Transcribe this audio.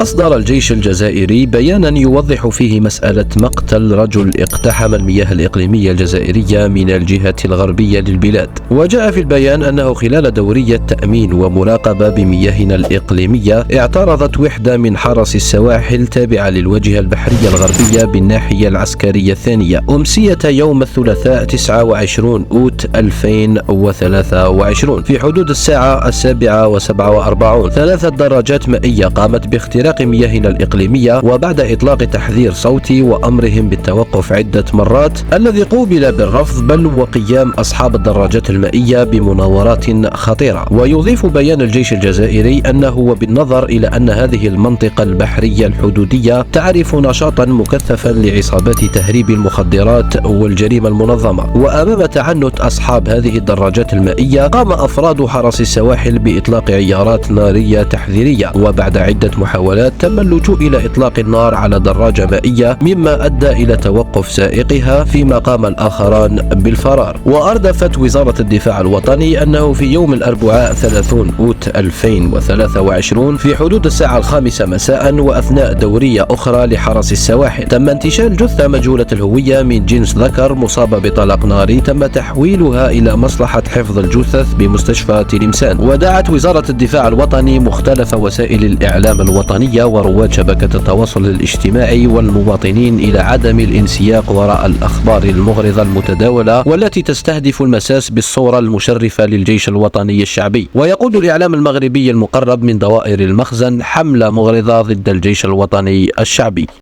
أصدر الجيش الجزائري بيانا يوضح فيه مسألة مقتل رجل اقتحم المياه الإقليمية الجزائرية من الجهة الغربية للبلاد. وجاء في البيان أنه خلال دورية تأمين ومراقبة بمياهنا الإقليمية اعترضت وحدة من حرس السواحل تابعة للواجهة البحرية الغربية بالناحية العسكرية الثانية أمسية يوم الثلاثاء 29 أوت 2023 في حدود الساعة 7:47 3 دراجات مائية قامت باختراق مياهنا الإقليمية، وبعد إطلاق تحذير صوتي وأمرهم بالتوقف عدة مرات الذي قوبل بالرفض بل وقيام أصحاب الدراجات المائية بمناورات خطيرة. ويضيف بيان الجيش الجزائري أنه وبالنظر إلى أن هذه المنطقة البحرية الحدودية تعرف نشاطا مكثفا لعصابات تهريب المخدرات والجريمة المنظمة، وأمام تعنت أصحاب هذه الدراجات المائية قام أفراد حرس السواحل بإطلاق عيارات نارية تحذيرية، وبعد عدة محاولات تم اللجوء إلى إطلاق النار على دراجة مائية مما أدى إلى توقف سائقها فيما قام الآخران بالفرار. وأردفت وزارة الدفاع الوطني أنه في يوم الأربعاء 30 أوت 2023 في حدود الساعة 5 مساء وأثناء دورية أخرى لحرس السواحل تم انتشال جثة مجهولة الهوية من جنس ذكر مصابة بطلق ناري تم تحويلها إلى مصلحة حفظ الجثث بمستشفى تلمسان. ودعت وزارة الدفاع الوطني مختلف وسائل الإعلام الوطنية ورواد شبكة التواصل الاجتماعي والمواطنين إلى عدم الانسياق وراء الأخبار المغرضة المتداولة والتي تستهدف المساس بالصورة المشرفة للجيش الوطني الشعبي. ويقود الإعلام المغربي المقرب من دوائر المخزن حملة مغرضة ضد الجيش الوطني الشعبي.